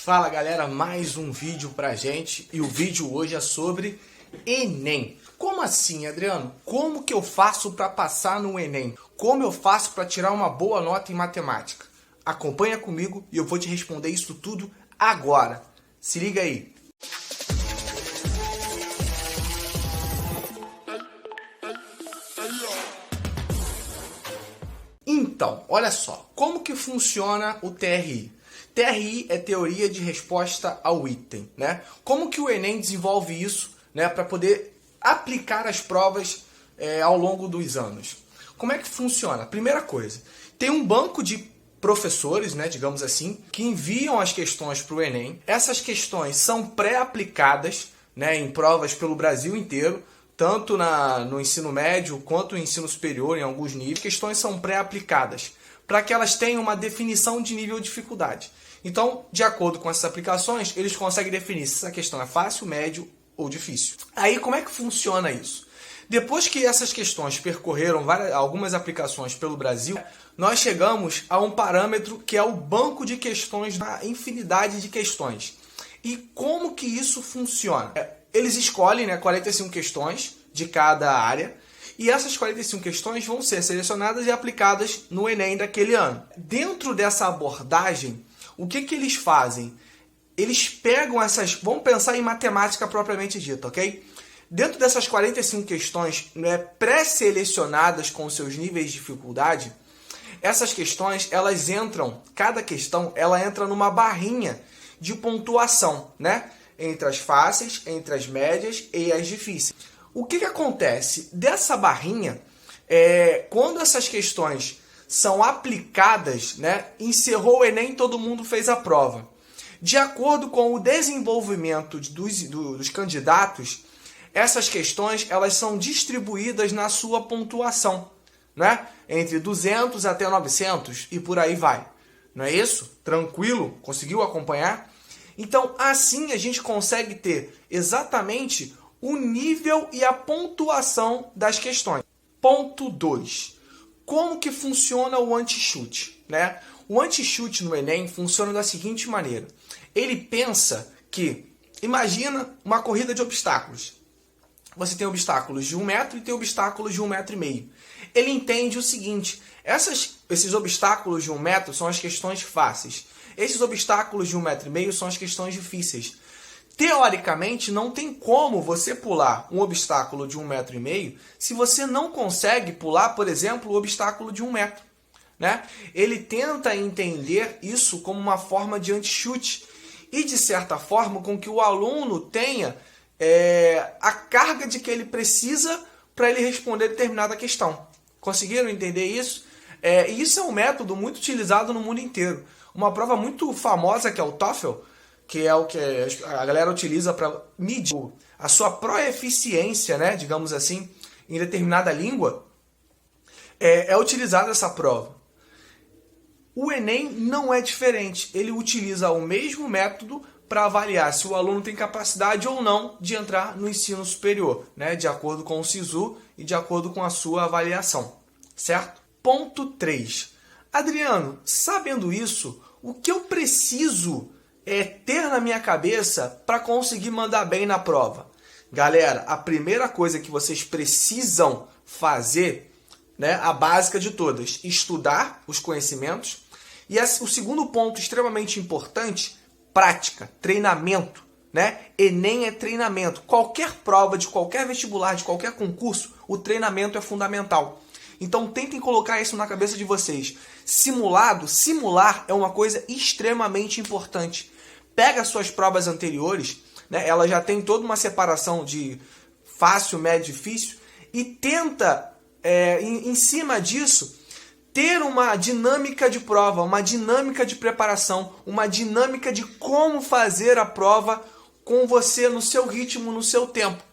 Fala galera, mais um vídeo pra gente e o vídeo hoje é sobre Enem. Como assim, Adriano? Como que eu faço para passar no Enem? Como eu faço para tirar uma boa nota em matemática? Acompanha comigo e eu vou te responder isso tudo agora. Se liga aí. Então, olha só, como que funciona o TRI? TRI é teoria de resposta ao item, né? Como que o Enem desenvolve isso, né, para poder aplicar as provas ao longo dos anos? Como é que funciona? Primeira coisa, tem um banco de professores, né, digamos assim, que enviam as questões para o Enem. Essas questões são pré-aplicadas, né, em provas pelo Brasil inteiro, tanto no ensino médio quanto no ensino superior, em alguns níveis. As questões são pré-aplicadas para que elas tenham uma definição de nível de dificuldade. Então, de acordo com essas aplicações, eles conseguem definir se essa questão é fácil, médio ou difícil. Aí, como é que funciona isso? Depois que essas questões percorreram algumas aplicações pelo Brasil, nós chegamos a um parâmetro que é o banco de questões da infinidade de questões. E como que isso funciona? Eles escolhem, né, 45 questões de cada área, e essas 45 questões vão ser selecionadas e aplicadas no Enem daquele ano. Dentro dessa abordagem, o que eles fazem? Eles pegam essas... Vamos pensar em matemática propriamente dita, ok? Dentro dessas 45 questões, né, pré-selecionadas com seus níveis de dificuldade, essas questões, elas entram... Cada questão, ela entra numa barrinha de pontuação, né? Entre as fáceis, entre as médias e as difíceis. O que acontece? Dessa barrinha, quando essas questões são aplicadas, né, encerrou o Enem, todo mundo fez a prova. De acordo com o desenvolvimento dos candidatos, essas questões elas são distribuídas na sua pontuação, né? Entre 200 até 900 e por aí vai. Não é isso? Tranquilo? Conseguiu acompanhar? Então, assim a gente consegue ter exatamente o nível e a pontuação das questões. Ponto 2. Como que funciona o anti-chute, né? O anti-chute no Enem funciona da seguinte maneira. Ele pensa que, imagina uma corrida de obstáculos. Você tem obstáculos de 1 metro e tem obstáculos de 1,5 metro. Ele entende o seguinte, esses obstáculos de 1 metro são as questões fáceis. Esses obstáculos de 1,5 metro são as questões difíceis. Teoricamente, não tem como você pular um obstáculo de 1,5 metro se você não consegue pular, por exemplo, o obstáculo de 1 metro. Né? Ele tenta entender isso como uma forma de anti-chute e, de certa forma, com que o aluno tenha a carga de que ele precisa para ele responder determinada questão. Conseguiram entender isso? E isso é um método muito utilizado no mundo inteiro. Uma prova muito famosa que é o TOEFL, que é o que a galera utiliza para medir a sua proeficiência, né, digamos assim, em determinada língua, é utilizada essa prova. O Enem não é diferente, ele utiliza o mesmo método para avaliar se o aluno tem capacidade ou não de entrar no ensino superior, né, de acordo com o SISU e de acordo com a sua avaliação, certo? Ponto 3. Adriano, sabendo isso, o que eu preciso ter na minha cabeça para conseguir mandar bem na prova? Galera, a primeira coisa que vocês precisam fazer, né, a básica de todas, estudar os conhecimentos. E o segundo ponto extremamente importante, prática, treinamento. Né? Enem é treinamento. Qualquer prova de qualquer vestibular, de qualquer concurso, o treinamento é fundamental. Então tentem colocar isso na cabeça de vocês. Simular é uma coisa extremamente importante. Pega as suas provas anteriores, né? Ela já tem toda uma separação de fácil, médio, difícil, e tenta, em cima disso, ter uma dinâmica de prova, uma dinâmica de preparação, uma dinâmica de como fazer a prova com você no seu ritmo, no seu tempo,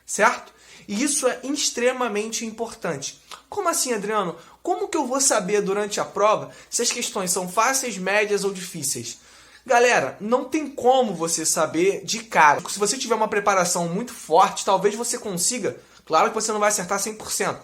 certo? E isso é extremamente importante. Como assim, Adriano? Como que eu vou saber durante a prova se as questões são fáceis, médias ou difíceis? Galera, não tem como você saber de cara. Se você tiver uma preparação muito forte, talvez você consiga. Claro que você não vai acertar 100%.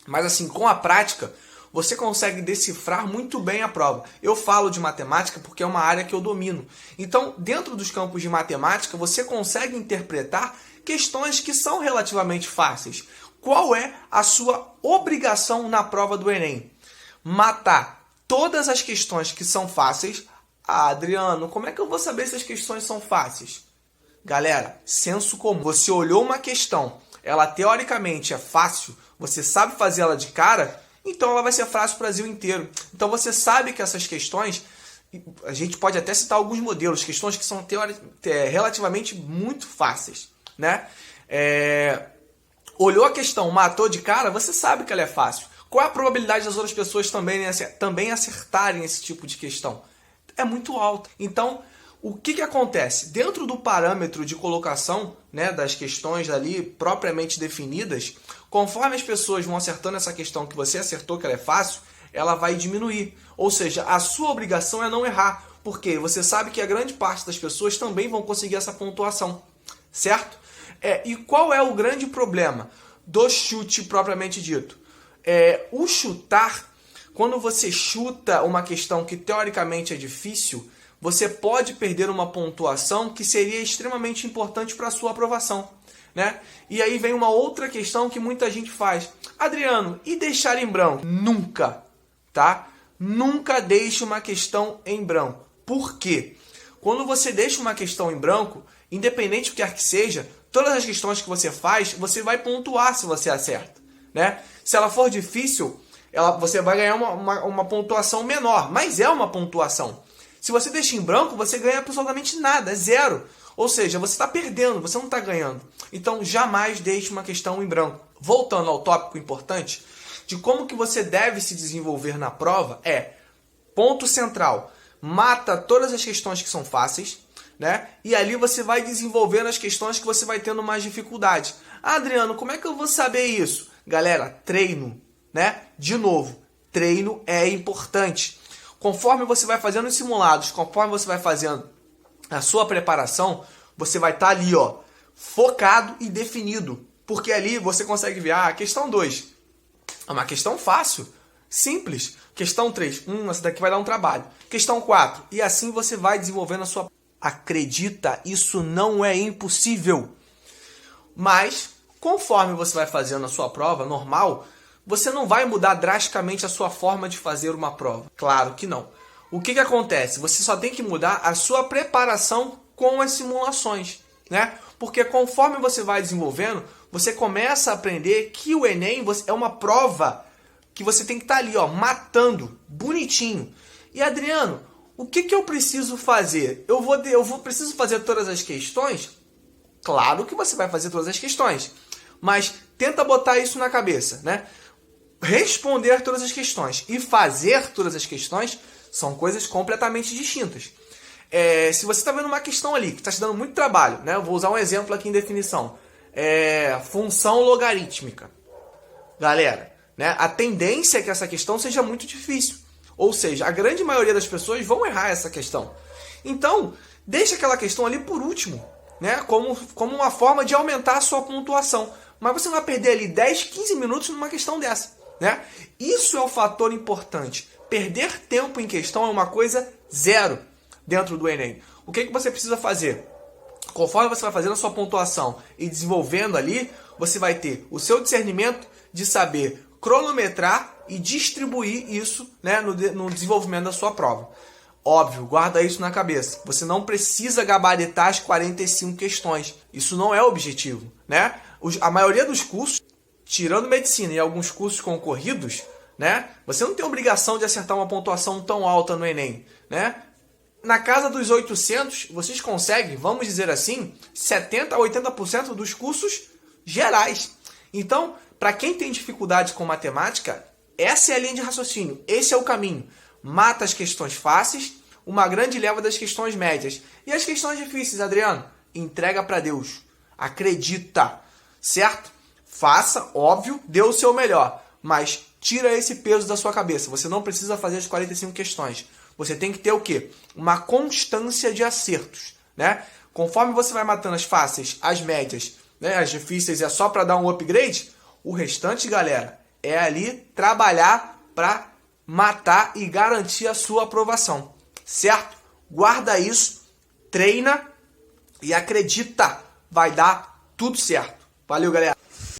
Mas assim, com a prática, você consegue decifrar muito bem a prova. Eu falo de matemática porque é uma área que eu domino. Então, dentro dos campos de matemática, você consegue interpretar questões que são relativamente fáceis. Qual é a sua obrigação na prova do Enem? Matar todas as questões que são fáceis. Ah, Adriano, como é que eu vou saber se as questões são fáceis? Galera, senso comum. Você olhou uma questão, ela teoricamente é fácil, você sabe fazer ela de cara, então ela vai ser fácil para o Brasil inteiro. Então você sabe que essas questões, a gente pode até citar alguns modelos, questões que são relativamente muito fáceis, né? Olhou a questão, matou de cara, você sabe que ela é fácil. Qual é a probabilidade das outras pessoas também acertarem esse tipo de questão? É muito alta. Então, o que acontece? Dentro do parâmetro de colocação, né, das questões ali propriamente definidas, conforme as pessoas vão acertando essa questão que você acertou, que ela é fácil, ela vai diminuir. Ou seja, a sua obrigação é não errar, porque você sabe que a grande parte das pessoas também vão conseguir essa pontuação, certo? E qual é o grande problema do chute propriamente dito? O chutar, quando você chuta uma questão que teoricamente é difícil, você pode perder uma pontuação que seria extremamente importante para a sua aprovação, né? E aí vem uma outra questão que muita gente faz. Adriano, e deixar em branco? Nunca, tá? Nunca deixe uma questão em branco. Por quê? Quando você deixa uma questão em branco, independente do que quer que seja, todas as questões que você faz, você vai pontuar se você acerta, né? Se ela for difícil, você vai ganhar uma pontuação menor, mas é uma pontuação. Se você deixa em branco, você ganha absolutamente nada, é zero. Ou seja, você está perdendo, você não está ganhando. Então, jamais deixe uma questão em branco. Voltando ao tópico importante de como que você deve se desenvolver na prova, ponto central, mata todas as questões que são fáceis, né? E ali você vai desenvolvendo as questões que você vai tendo mais dificuldade. Ah, Adriano, como é que eu vou saber isso? Galera, treino, né? De novo, treino é importante. Conforme você vai fazendo os simulados, conforme você vai fazendo a sua preparação, você vai estar ali, ó, focado e definido. Porque ali você consegue ver, questão 2 é uma questão fácil, simples. Questão 3, essa daqui vai dar um trabalho. Questão 4, e assim você vai desenvolvendo a sua... Acredita, isso não é impossível. Mas, conforme você vai fazendo a sua prova normal, você não vai mudar drasticamente a sua forma de fazer uma prova. Claro que não. O que acontece? Você só tem que mudar a sua preparação com as simulações, né? Porque conforme você vai desenvolvendo, você começa a aprender que o Enem é uma prova que você tem que estar ali, ó, matando, bonitinho. E Adriano, o que eu preciso fazer? Preciso fazer todas as questões? Claro que você vai fazer todas as questões, mas tenta botar isso na cabeça, né? Responder todas as questões e fazer todas as questões são coisas completamente distintas. Se você está vendo uma questão ali que está te dando muito trabalho, né? Eu vou usar um exemplo aqui em definição. Função logarítmica. Galera, né? A tendência é que essa questão seja muito difícil. Ou seja, a grande maioria das pessoas vão errar essa questão. Então, deixa aquela questão ali por último, né? Como uma forma de aumentar a sua pontuação. Mas você não vai perder ali 10, 15 minutos numa questão dessa, né? Isso é o fator importante. Perder tempo em questão é uma coisa zero dentro do Enem. O que você precisa fazer? Conforme você vai fazendo a sua pontuação e desenvolvendo ali, você vai ter o seu discernimento de saber cronometrar e distribuir isso, né, no desenvolvimento da sua prova. Óbvio, guarda isso na cabeça. Você não precisa gabaritar as 45 questões. Isso não é o objetivo, né? A maioria dos cursos, tirando medicina e alguns cursos concorridos, né, você não tem obrigação de acertar uma pontuação tão alta no Enem, né? Na casa dos 800, vocês conseguem, vamos dizer assim, 70% a 80% dos cursos gerais. Então, para quem tem dificuldade com matemática, essa é a linha de raciocínio, esse é o caminho. Mata as questões fáceis, uma grande leva das questões médias. E as questões difíceis, Adriano? Entrega para Deus. Acredita, certo? Faça, óbvio, dê o seu melhor, mas tira esse peso da sua cabeça. Você não precisa fazer as 45 questões. Você tem que ter o quê? Uma constância de acertos, né? Conforme você vai matando as fáceis, as médias, né, as difíceis é só para dar um upgrade, o restante, galera, é ali trabalhar para matar e garantir a sua aprovação, certo? Guarda isso, treina e acredita, vai dar tudo certo. Valeu, galera!